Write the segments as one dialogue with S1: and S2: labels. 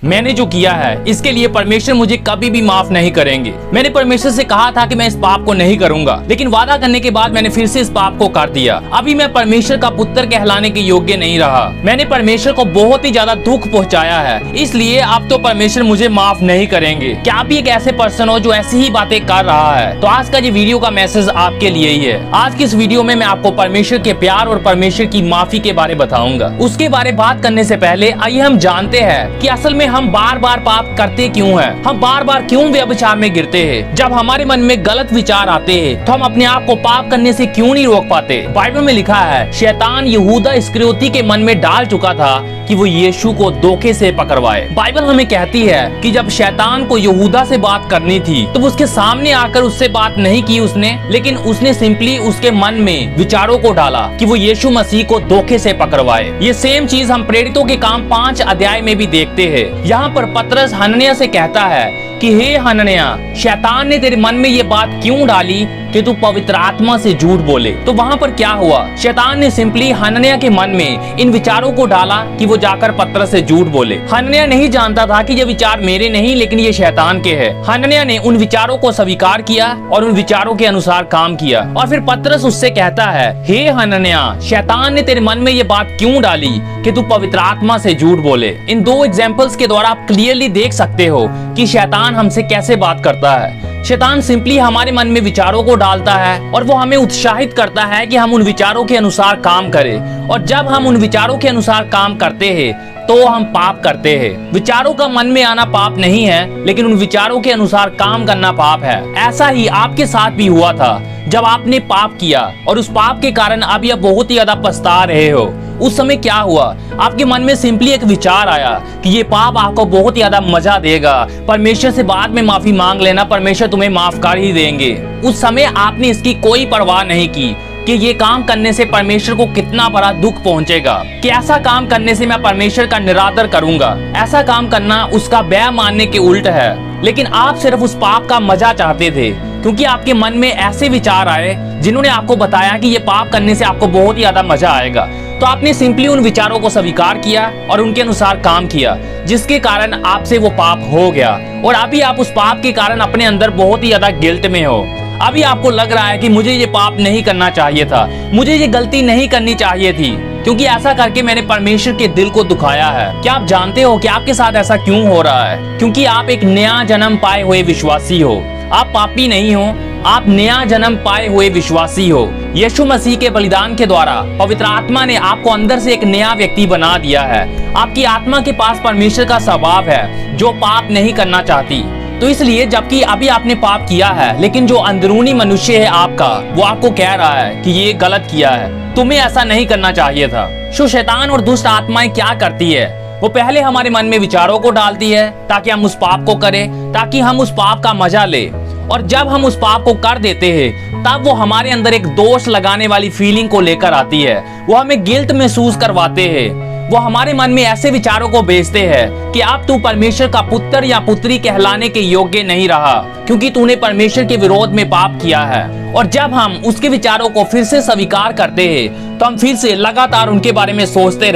S1: मैंने जो किया है इसके लिए परमेश्वर मुझे कभी भी माफ नहीं करेंगे। मैंने परमेश्वर से कहा था कि मैं इस पाप को नहीं करूंगा, लेकिन वादा करने के बाद मैंने फिर से इस पाप को कर दिया। अभी मैं परमेश्वर का पुत्र कहलाने के योग्य नहीं रहा। मैंने परमेश्वर को बहुत ही ज्यादा दुख पहुंचाया है, इसलिए अब तो परमेश्वर मुझे माफ नहीं करेंगे। क्या आप भी एक ऐसे पर्सन हो जो ऐसी ही बातें कर रहा है? तो आज का ये वीडियो का मैसेज आपके लिए ही है। आज की इस वीडियो में मैं आपको परमेश्वर के प्यार और परमेश्वर की माफी के बारे बताऊंगा। उसके बारे बात करने से पहले आइए हम जानते हैं कि असल में हम बार बार पाप करते क्यों हैं? हम बार बार क्यों व्यभिचार में गिरते हैं? जब हमारे मन में गलत विचार आते हैं तो हम अपने आप को पाप करने से क्यों नहीं रोक पाते? बाइबल में लिखा है, शैतान यहूदा इस्करियोती के मन में डाल चुका था कि वो यीशु को धोखे से पकड़वाए। बाइबल हमें कहती है कि जब शैतान को यहूदा से बात करनी थी तो उसके सामने आकर उससे बात नहीं की उसने, लेकिन उसने सिंपली उसके मन में विचारों को डाला कि वो यीशु मसीह को धोखे से पकड़वाए। ये सेम चीज हम प्रेरितों के काम 5 अध्याय में भी देखते हैं। यहाँ पर पतरस हनन्याह से कहता है कि हे हनन्याह, शैतान ने तेरे मन में ये बात क्यों डाली कि तू पवित्र आत्मा से झूठ बोले? तो वहाँ पर क्या हुआ? शैतान ने सिंपली हनन्याह के मन में इन विचारों को डाला कि वो जाकर पतरस से झूठ बोले। हनन्याह नहीं जानता था कि ये विचार मेरे नहीं लेकिन ये शैतान के हैं। हनन्याह ने उन विचारों को स्वीकार किया और उन विचारों के अनुसार काम किया। और फिर पतरस उससे कहता है, हे हनन्याह, शैतान ने तेरे मन में ये बात क्यों डाली कि तू पवित्र आत्मा से झूठ बोले? इन 2 एग्जाम्पल्स के द्वारा आप क्लियरली देख सकते हो कि शैतान हमसे कैसे बात करता है। शैतान सिंपली हमारे मन में विचारों को डालता है और वो हमें उत्साहित करता है कि हम उन विचारों के अनुसार काम करें। और जब हम उन विचारों के अनुसार काम करते हैं तो हम पाप करते हैं। विचारों का मन में आना पाप नहीं है, लेकिन उन विचारों के अनुसार काम करना पाप है। ऐसा ही आपके साथ भी हुआ था जब आपने पाप किया और उस पाप के कारण अभी आप बहुत ही ज्यादा पछता रहे हो। उस समय क्या हुआ? आपके मन में सिंपली एक विचार आया कि ये पाप आपको बहुत ही ज्यादा मजा देगा, परमेश्वर से बाद में माफी मांग लेना, परमेश्वर तुम्हें माफ कर ही देंगे। उस समय आपने इसकी कोई परवाह नहीं की कि ये काम करने से परमेश्वर को कितना बड़ा दुख पहुंचेगा, कि ऐसा काम करने से मैं परमेश्वर का निरादर करूंगा। ऐसा काम करना उसका व्यय मानने के उल्ट है। लेकिन आप सिर्फ उस पाप का मजा चाहते थे क्योंकि आपके मन में ऐसे विचार आए जिन्होंने आपको बताया कि ये पाप करने से आपको बहुत ही ज्यादा मजा आएगा। तो आपने सिंपली उन विचारों को स्वीकार किया और उनके अनुसार काम किया, जिसके कारण आपसे वो पाप हो गया। और अभी आप उस पाप के कारण अपने अंदर बहुत ही ज्यादा गिल्ट में हो। अभी आपको लग रहा है कि मुझे ये पाप नहीं करना चाहिए था, मुझे ये गलती नहीं करनी चाहिए थी, क्योंकि ऐसा करके मैंने परमेश्वर के दिल को दुखाया है। क्या आप जानते हो कि आपके साथ ऐसा क्यों हो रहा है? क्योंकि आप एक नया जन्म पाए हुए विश्वासी हो। आप पापी नहीं हो, आप नया जन्म पाए हुए विश्वासी हो। यीशु मसीह के बलिदान के द्वारा पवित्र आत्मा ने आपको अंदर से एक नया व्यक्ति बना दिया है। आपकी आत्मा के पास परमेश्वर का स्वभाव है जो पाप नहीं करना चाहती। तो इसलिए जबकि अभी आपने पाप किया है, लेकिन जो अंदरूनी मनुष्य है आपका, वो आपको कह रहा है कि ये गलत किया है, तुम्हें ऐसा नहीं करना चाहिए था। सो शैतान और दुष्ट आत्माएं क्या करती है? वो पहले हमारे मन में विचारों को डालती है ताकि हम उस पाप को करें, ताकि हम उस पाप का मजा ले। और जब हम उस पाप को कर देते हैं तब वो हमारे अंदर एक दोष लगाने वाली फीलिंग को लेकर आती है। वो हमें गिल्ट महसूस करवाते हैं। वो हमारे मन में ऐसे विचारों को भेजते हैं कि अब तू परमेश्वर का पुत्र या पुत्री कहलाने के योग्य नहीं रहा क्योंकि तूने परमेश्वर के विरोध में पाप किया है। और जब हम उसके विचारों को फिर से स्वीकार करते हैं तो हम फिर से लगातार उनके बारे में सोचते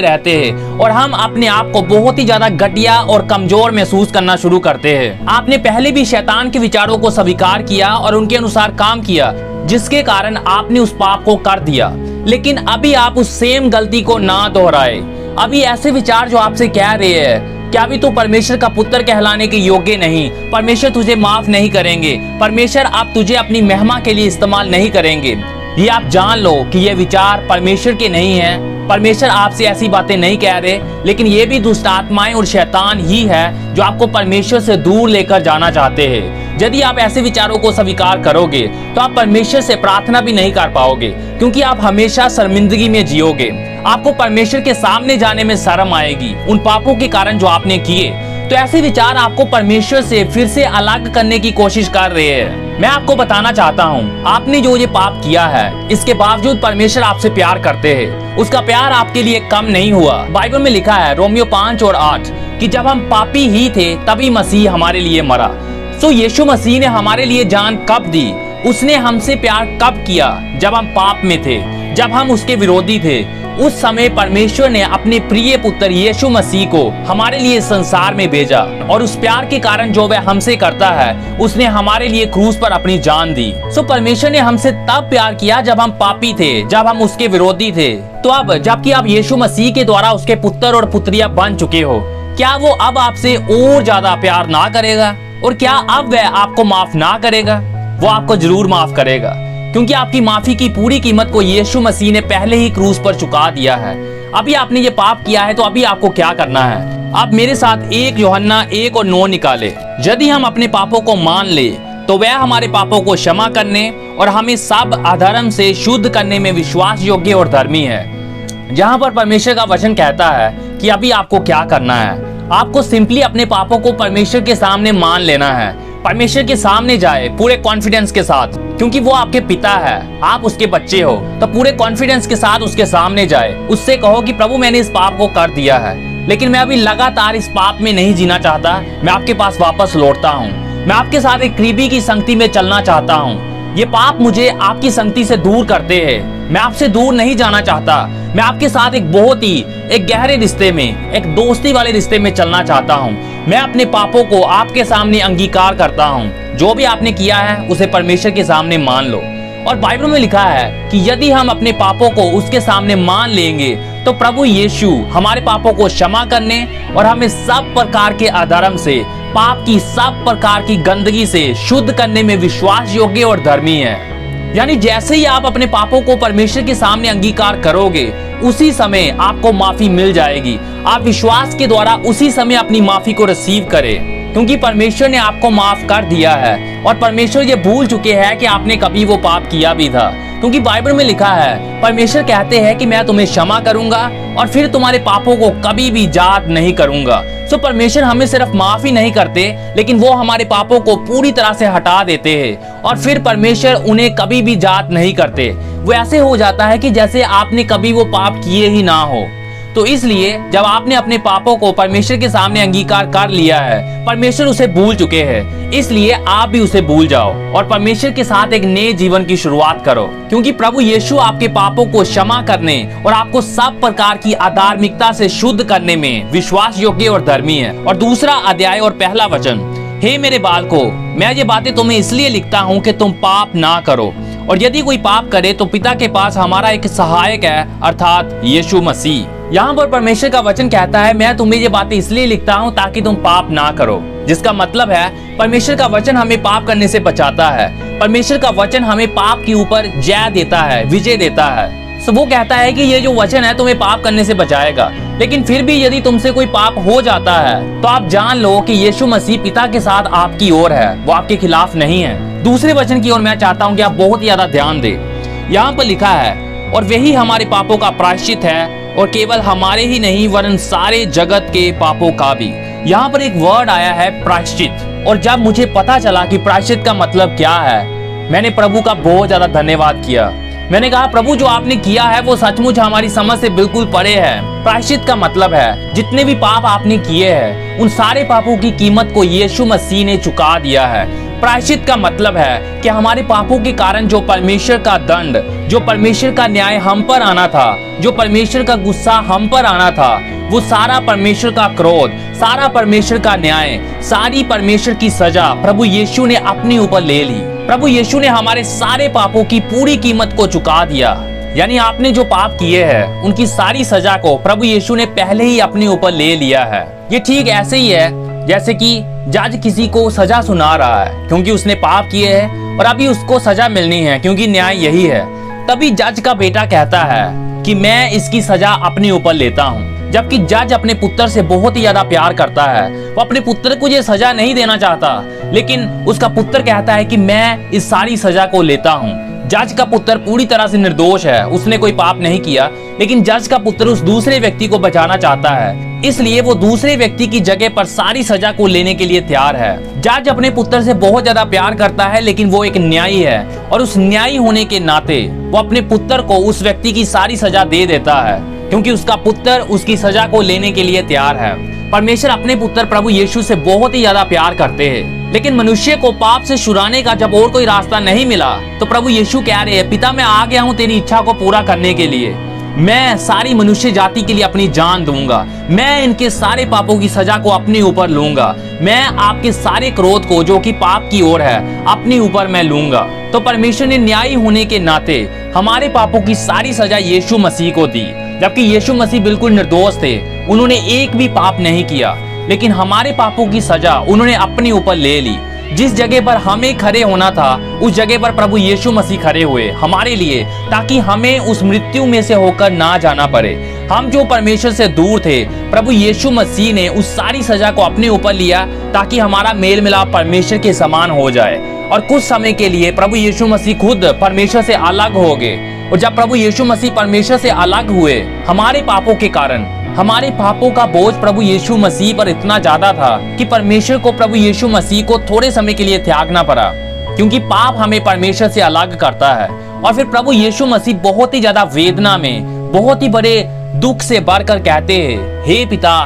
S1: रहते हैं और हम अपने आप को बहुत ही ज्यादा घटिया और कमजोर महसूस करना शुरू करते हैं। आपने पहले भी शैतान के विचारों को स्वीकार किया और उनके अनुसार काम किया, जिसके कारण आपने उस पाप को कर दिया। लेकिन अभी आप उस सेम गलती को ना दोहराए। अभी ऐसे विचार जो आपसे कह रहे हैं कि अभी तो परमेश्वर का पुत्र कहलाने के योग्य नहीं, परमेश्वर तुझे माफ नहीं करेंगे, परमेश्वर आप तुझे अपनी महिमा के लिए इस्तेमाल नहीं करेंगे, ये आप जान लो कि ये विचार परमेश्वर के नहीं है। परमेश्वर आपसे ऐसी बातें नहीं कह रहे, लेकिन ये भी दुष्ट आत्माएं और शैतान ही है जो आपको परमेश्वर से दूर लेकर जाना चाहते हैं। यदि आप ऐसे विचारों को स्वीकार करोगे तो आप परमेश्वर से प्रार्थना भी नहीं कर पाओगे, क्योंकि आप हमेशा शर्मिंदगी में जियोगे। आपको परमेश्वर के सामने जाने में शर्म आएगी उन पापों के कारण जो आपने किए। तो ऐसे विचार आपको परमेश्वर से फिर से अलग करने की कोशिश कर रहे हैं। मैं आपको बताना चाहता हूँ, आपने जो ये पाप किया है इसके बावजूद परमेश्वर आपसे प्यार करते हैं। उसका प्यार आपके लिए कम नहीं हुआ। बाइबल में लिखा है रोमियो 5 और 8 कि जब हम पापी ही थे तभी मसीह हमारे लिए मरा। तो यीशु मसीह ने हमारे लिए जान कब दी? उसने हमसे प्यार कब किया? जब हम पाप में थे। जब हम उसके विरोधी थे, उस समय परमेश्वर ने अपने प्रिय पुत्र यीशु मसीह को हमारे लिए संसार में भेजा और उस प्यार के कारण जो वह हमसे करता है, उसने हमारे लिए क्रूस पर अपनी जान दी। सो परमेश्वर ने हमसे तब प्यार किया जब हम पापी थे, जब हम उसके विरोधी थे। तो अब जबकि आप यीशु मसीह के द्वारा उसके पुत्र और पुत्रियां बन चुके हो, क्या वो अब आपसे और ज्यादा प्यार ना करेगा? और क्या अब वह आपको माफ ना करेगा? वो आपको जरूर माफ करेगा, क्योंकि आपकी माफी की पूरी कीमत को यीशु मसीह ने पहले ही क्रूस पर चुका दिया है। अभी आपने ये पाप किया है तो अभी आपको क्या करना है? आप मेरे साथ 1 यूहन्ना 1 और 9 निकाले। यदि हम अपने पापों को मान ले तो वह हमारे पापों को क्षमा करने और हमें सब अधर्म से शुद्ध करने में विश्वास योग्य और धर्मी है। जहाँ पर परमेश्वर का वचन कहता है कि अभी आपको क्या करना है, आपको सिंपली अपने पापों को परमेश्वर के सामने मान लेना है। परमेश्वर के सामने जाए पूरे कॉन्फिडेंस के साथ, क्योंकि वो आपके पिता है, आप उसके बच्चे हो। तो पूरे कॉन्फिडेंस के साथ उसके सामने जाए, उससे कहो कि प्रभु मैंने इस पाप को कर दिया है, लेकिन मैं अभी लगातार इस पाप में नहीं जीना चाहता, मैं आपके पास वापस लौटता हूँ। मैं आपके साथ एक करीबी की संगति में चलना चाहता हूँ। ये पाप मुझे आपकी संगति से दूर करते हैं। मैं आपसे दूर नहीं जाना चाहता। मैं आपके साथ एक बहुत ही एक गहरे रिश्ते में, एक दोस्ती वाले रिश्ते में चलना चाहता हूँ। मैं अपने पापों को आपके सामने अंगीकार करता हूँ। जो भी आपने किया है उसे परमेश्वर के सामने मान लो। और बाइबल में लिखा है कि यदि हम अपने पापों को उसके सामने मान लेंगे तो प्रभु यीशु हमारे पापों को क्षमा करने और हमें सब प्रकार के अधर्म से, पाप की सब प्रकार की गंदगी से शुद्ध करने में विश्वास योग्य और धर्मी है। यानी जैसे ही आप अपने पापों को परमेश्वर के सामने अंगीकार करोगे, उसी समय आपको माफी मिल जाएगी। आप विश्वास के द्वारा उसी समय अपनी माफी को रिसीव करें, क्योंकि परमेश्वर ने आपको माफ कर दिया है और परमेश्वर ये भूल चुके हैं कि आपने कभी वो पाप किया भी था। क्योंकि बाइबल में लिखा है, परमेश्वर कहते हैं कि मैं तुम्हें क्षमा करूंगा और फिर तुम्हारे पापों को कभी भी याद नहीं करूंगा। सो परमेश्वर हमें सिर्फ माफ ही नहीं करते, लेकिन वो हमारे पापों को पूरी तरह से हटा देते हैं और फिर परमेश्वर उन्हें कभी भी याद नहीं करते। वो ऐसे हो जाता है कि जैसे आपने कभी वो पाप किए ही ना हो। तो इसलिए जब आपने अपने पापों को परमेश्वर के सामने अंगीकार कर लिया है, परमेश्वर उसे भूल चुके हैं, इसलिए आप भी उसे भूल जाओ और परमेश्वर के साथ एक नए जीवन की शुरुआत करो। क्योंकि प्रभु यीशु आपके पापों को क्षमा करने और आपको सब प्रकार की अधार्मिकता से शुद्ध करने में विश्वास योग्य और धर्मी है। और दूसरा अध्याय और पहला वचन, हे मेरे बालकों, मैं ये बातें तुम्हें इसलिए लिखता हूँ कि तुम पाप ना करो। और यदि कोई पाप करे तो पिता के पास हमारा एक सहायक है, अर्थात यीशु मसीह। यहाँ पर परमेश्वर का वचन कहता है, मैं तुम्हें ये बातें इसलिए लिखता हूँ ताकि तुम पाप ना करो। जिसका मतलब है परमेश्वर का वचन हमें पाप करने से बचाता है। परमेश्वर का वचन हमें पाप के ऊपर जय देता है, विजय देता है। सो वो कहता है कि ये जो वचन है तुम्हें पाप करने से बचाएगा। लेकिन फिर भी यदि तुमसे कोई पाप हो जाता है तो आप जान लो कि यीशु मसीह पिता के साथ आपकी ओर है, वो आपके खिलाफ नहीं है। दूसरे वचन की ओर मैं चाहता हूँ कि आप बहुत ज्यादा ध्यान दें। यहाँ पर लिखा है, और वही हमारे पापों का प्रायश्चित है, और केवल हमारे ही नहीं वरन सारे जगत के पापों का भी। यहाँ पर एक वर्ड आया है प्रायश्चित। और जब मुझे पता चला कि प्रायश्चित का मतलब क्या है, मैंने प्रभु का बहुत ज्यादा धन्यवाद किया। मैंने कहा, प्रभु जो आपने किया है वो सचमुच हमारी समझ से बिल्कुल परे है। प्रायश्चित का मतलब है जितने भी पाप आपने किए हैं उन सारे पापों की कीमत को यीशु मसीह ने चुका दिया है। प्रायश्चित का मतलब है कि हमारे पापों के कारण जो परमेश्वर का दंड, जो परमेश्वर का न्याय हम पर आना था, जो परमेश्वर का गुस्सा हम पर आना था, वो सारा परमेश्वर का क्रोध, सारा परमेश्वर का न्याय, सारी परमेश्वर की सजा प्रभु यीशु ने अपने ऊपर ले ली। प्रभु यीशु ने हमारे सारे पापों की पूरी कीमत को चुका दिया। यानी आपने जो पाप किए हैं उनकी सारी सजा को प्रभु यीशु ने पहले ही अपने ऊपर ले लिया है। ये ठीक ऐसे ही है जैसे कि जज किसी को सजा सुना रहा है क्योंकि उसने पाप किए हैं और अभी उसको सजा मिलनी है क्योंकि न्याय यही है। तभी जज का बेटा कहता है कि मैं इसकी सजा अपने ऊपर लेता हूँ। जबकि जज अपने पुत्र से बहुत ही ज्यादा प्यार करता है, वो अपने पुत्र को ये सजा नहीं देना चाहता, लेकिन उसका पुत्र कहता है कि मैं इस सारी सजा को लेता हूँ। जज का पुत्र पूरी तरह से निर्दोष है, उसने कोई पाप नहीं किया, लेकिन जज का पुत्र उस दूसरे व्यक्ति को बचाना चाहता है, इसलिए वो दूसरे व्यक्ति की जगह पर सारी सजा को लेने के लिए तैयार है। जज अपने पुत्र से बहुत ज्यादा प्यार करता है, लेकिन वो एक न्यायी है और उस न्यायी होने के नाते वो अपने पुत्र को उस व्यक्ति की सारी सजा दे देता है क्योंकि उसका पुत्र उसकी सजा को लेने के लिए तैयार है। परमेश्वर अपने पुत्र प्रभु यीशु से बहुत ही ज्यादा प्यार करते हैं, लेकिन मनुष्य को पाप से छुड़ाने का जब और कोई रास्ता नहीं मिला तो प्रभु यीशु कह रहे हैं, पिता मैं आ गया हूँ तेरी इच्छा को पूरा करने के लिए। मैं सारी मनुष्य जाति के लिए अपनी जान दूंगा, मैं इनके सारे पापों की सजा को अपने ऊपर लूंगा, मैं आपके सारे क्रोध को जो कि पाप की ओर है अपने ऊपर मैं लूंगा। तो परमेश्वर ने न्यायी होने के नाते हमारे पापों की सारी सजा यीशु मसीह को दी, जबकि यीशु मसीह बिल्कुल निर्दोष थे, उन्होंने एक भी पाप नहीं किया, लेकिन हमारे पापों की सजा उन्होंने अपने ऊपर ले ली। जिस जगह पर हमें खड़े होना था उस जगह पर प्रभु यीशु मसीह खड़े हुए हमारे लिए, ताकि हमें उस मृत्यु में से होकर ना जाना पड़े। हम जो परमेश्वर से दूर थे, प्रभु यीशु मसीह ने उस सारी सजा को अपने ऊपर लिया ताकि हमारा मेल मिलाप परमेश्वर के समान हो जाए। और कुछ समय के लिए प्रभु यीशु मसीह खुद परमेश्वर से अलग हो गए, और जब प्रभु यीशु मसीह परमेश्वर से अलग हुए, हमारे पापों के कारण हमारे पापों का बोझ प्रभु यीशु मसीह पर इतना ज्यादा था कि परमेश्वर को प्रभु यीशु मसीह को थोड़े समय के लिए त्यागना पड़ा, क्योंकि पाप हमें परमेश्वर से अलग करता है। और फिर प्रभु यीशु मसीह बहुत ही ज्यादा वेदना में, बहुत ही बड़े दुख से भरकर कहते हैं,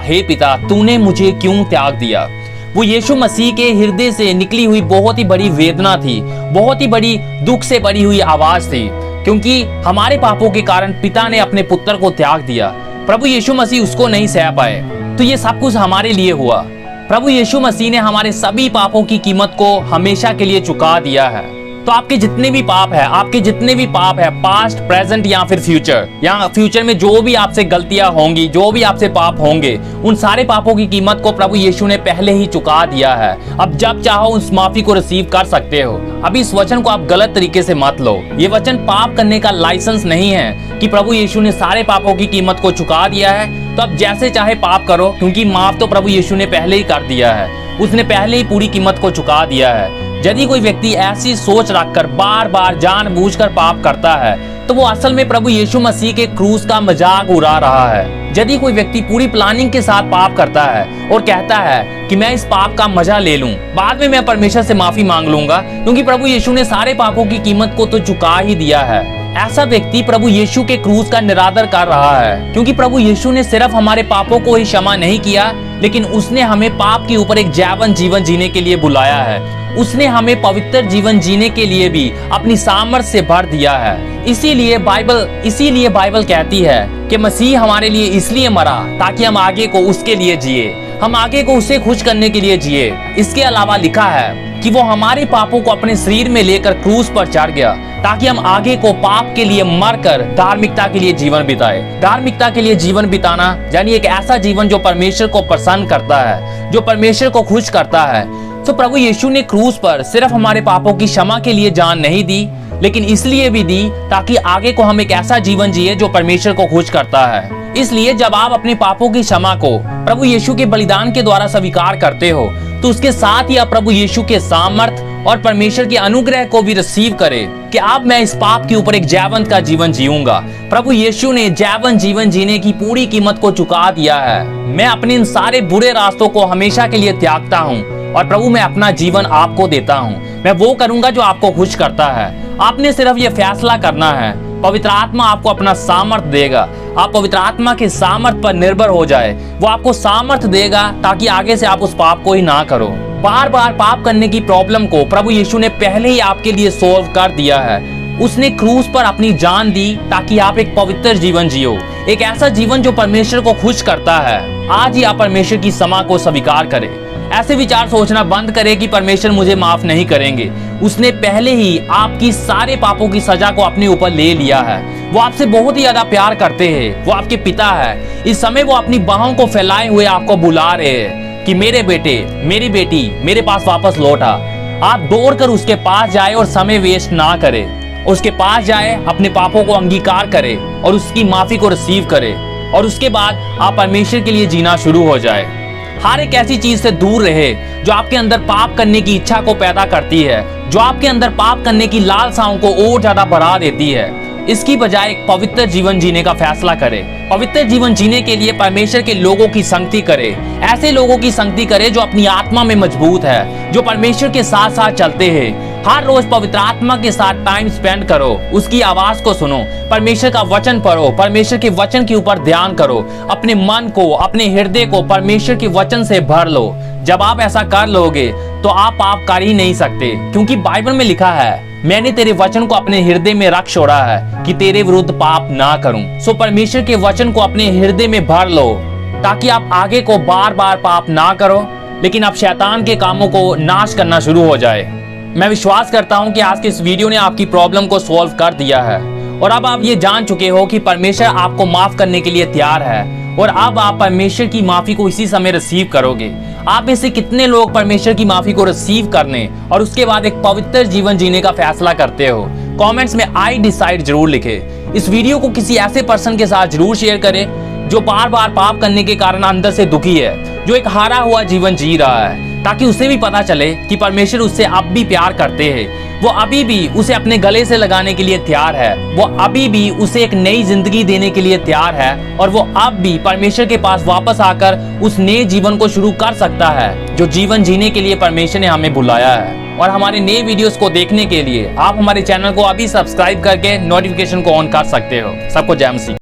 S1: हे पिता तूने मुझे क्यों त्याग दिया। वो यीशु मसीह के हृदय से निकली हुई बहुत ही बड़ी वेदना थी, बहुत ही बड़ी दुख से भरी हुई आवाज थी, क्योंकि हमारे पापों के कारण पिता ने अपने पुत्र को त्याग दिया। प्रभु यीशु मसीह उसको नहीं सह पाए, तो ये सब कुछ हमारे लिए हुआ। प्रभु यीशु मसीह ने हमारे सभी पापों की कीमत को हमेशा के लिए चुका दिया है। तो आपके जितने भी पाप है, आपके जितने भी पाप है, पास्ट, प्रेजेंट या फिर फ्यूचर में जो भी आपसे गलतियां होंगी, जो भी आपसे पाप होंगे, उन सारे पापों की कीमत को प्रभु यीशु ने पहले ही चुका दिया है। अब जब चाहो उस माफी को रिसीव कर सकते हो। अभी इस वचन को आप गलत तरीके से मत लो। ये वचन पाप करने का लाइसेंस नहीं है कि प्रभु यीशु ने सारे पापों की कीमत को चुका दिया है तो अब जैसे चाहे पाप करो, क्योंकि माफ तो प्रभु यीशु ने पहले ही कर दिया है, उसने पहले ही पूरी कीमत को चुका दिया है। यदि कोई व्यक्ति ऐसी सोच रखकर बार बार जानबूझकर पाप करता है तो वो असल में प्रभु यीशु मसीह के क्रूस का मजाक उड़ा रहा है। यदि कोई व्यक्ति पूरी प्लानिंग के साथ पाप करता है और कहता है कि मैं इस पाप का मजा ले लूं, बाद में मैं परमेश्वर से माफी मांग लूंगा क्योंकि प्रभु यीशु ने सारे पापों की कीमत को तो चुका ही दिया है, ऐसा व्यक्ति प्रभु यीशु के क्रूस का निरादर कर रहा है। क्योंकि प्रभु यीशु ने सिर्फ हमारे पापों को ही क्षमा नहीं किया, लेकिन उसने हमें पाप के ऊपर एक जैवन जीवन जीने के लिए बुलाया है। उसने हमें पवित्र जीवन जीने के लिए भी अपनी सामर्थ से भर दिया है। इसीलिए बाइबल कहती है कि मसीह हमारे लिए इसलिए मरा ताकि हम आगे को उसके लिए जिए, हम आगे को उसे खुश करने के लिए जिए। इसके अलावा लिखा है कि वो हमारे पापों को अपने शरीर में लेकर क्रूस पर चढ़ गया ताकि हम आगे को पाप के लिए मरकर धार्मिकता के लिए जीवन बिताए। धार्मिकता के लिए जीवन बिताना यानी एक ऐसा जीवन जो परमेश्वर को प्रसन्न करता है, जो परमेश्वर को खुश करता है। तो प्रभु यीशु ने क्रूस पर सिर्फ हमारे पापों की क्षमा के लिए जान नहीं दी, लेकिन इसलिए भी दी ताकि आगे को हम एक ऐसा जीवन जिए जो परमेश्वर को खुश करता है। इसलिए जब आप अपने पापों की क्षमा को प्रभु यीशु के बलिदान के द्वारा स्वीकार करते हो तो उसके साथ ही आप प्रभु यीशु के सामर्थ और परमेश्वर के अनुग्रह को भी रिसीव करें कि अब मैं इस पाप के ऊपर एक जैवंत का जीवन जीऊंगा। प्रभु यीशु ने जैवन जीवन जीने की पूरी कीमत को चुका दिया है। मैं अपने इन सारे बुरे रास्तों को हमेशा के लिए त्यागता हूँ और प्रभु मैं अपना जीवन आपको देता हूँ। मैं वो करूंगा जो आपको खुश करता है। आपने सिर्फ ये फैसला करना है, पवित्र आत्मा आपको अपना सामर्थ देगा। आप पवित्र आत्मा के सामर्थ पर निर्भर हो जाए, वो आपको सामर्थ देगा ताकि आगे से आप उस पाप को ही ना करो। बार बार पाप करने की प्रॉब्लम को प्रभु यीशु ने पहले ही आपके लिए सोल्व कर दिया है। उसने क्रूस पर अपनी जान दी ताकि आप एक पवित्र जीवन जियो, एक ऐसा जीवन जो परमेश्वर को खुश करता है। आज ही आप परमेश्वर की क्षमा को स्वीकार करें। ऐसे विचार सोचना बंद करें कि परमेश्वर मुझे माफ नहीं करेंगे। उसने पहले ही आपकी सारे पापों की सजा को अपने ऊपर ले लिया है। वो आपसे बहुत ही ज्यादा प्यार करते हैं, वो आपके पिता है। इस समय वो अपनी बाहों को फैलाए हुए आपको बुला रहे हैं कि मेरे बेटे, मेरी बेटी, मेरे पास वापस लौट आ। आप दौड़कर उसके पास जाए और समय वेस्ट ना करे। उसके पास जाए, अपने पापों को अंगीकार करे और उसकी माफी को रिसीव करे, और उसके बाद आप परमेश्वर के लिए जीना शुरू हो जाए। हर एक ऐसी चीज से दूर रहे जो आपके अंदर पाप करने की इच्छा को पैदा करती है, जो आपके अंदर पाप करने की लालसाओं को और ज्यादा बढ़ा देती है। इसकी बजाय एक पवित्र जीवन जीने का फैसला करें। पवित्र जीवन जीने के लिए परमेश्वर के लोगों की संगति करें। ऐसे लोगों की संगति करें जो अपनी आत्मा में मजबूत है, जो परमेश्वर के साथ साथ चलते हैं। हर रोज पवित्र आत्मा के साथ टाइम स्पेंड करो, उसकी आवाज को सुनो, परमेश्वर का वचन पढ़ो, परमेश्वर के वचन के ऊपर ध्यान करो, अपने मन को, अपने हृदय को परमेश्वर के वचन से भर लो। जब आप ऐसा कर लोगे तो आप पाप कर ही नहीं सकते, क्योंकि बाइबल में लिखा है, मैंने तेरे वचन को अपने हृदय में रख छोड़ा है कि तेरे विरुद्ध पाप ना करूं। सो परमेश्वर के वचन को अपने हृदय में भर लो, ताकि आप आगे को बार बार पाप ना करो, लेकिन आप शैतान के कामों को नाश करना शुरू हो जाए। मैं विश्वास करता हूं कि आज के इस वीडियो ने आपकी प्रॉब्लम को सॉल्व कर दिया है और अब आप ये जान चुके हो कि परमेश्वर आपको माफ करने के लिए तैयार है और अब आप परमेश्वर की माफी को इसी समय रिसीव करोगे। आप में से कितने लोग परमेश्वर की माफी को रिसीव करने और उसके बाद एक पवित्र जीवन जीने का फैसला करते हो? कमेंट्स में आई डिसाइड जरूर लिखे। इस वीडियो को किसी ऐसे पर्सन के साथ जरूर शेयर करें जो बार बार पाप करने के कारण अंदर से दुखी है, जो एक हारा हुआ जीवन जी रहा है, ताकि उसे भी पता चले कि परमेश्वर उससे अब भी प्यार करते हैं, वो अभी भी उसे अपने गले से लगाने के लिए तैयार है, वो अभी भी उसे एक नई जिंदगी देने के लिए तैयार है और वो अब भी परमेश्वर के पास वापस आकर उस नए जीवन को शुरू कर सकता है जो जीवन जीने के लिए परमेश्वर ने हमें बुलाया है। और हमारे नए वीडियोस को देखने के लिए आप हमारे चैनल को अभी सब्सक्राइब करके नोटिफिकेशन को ऑन कर सकते हो। सबको जय मसीह।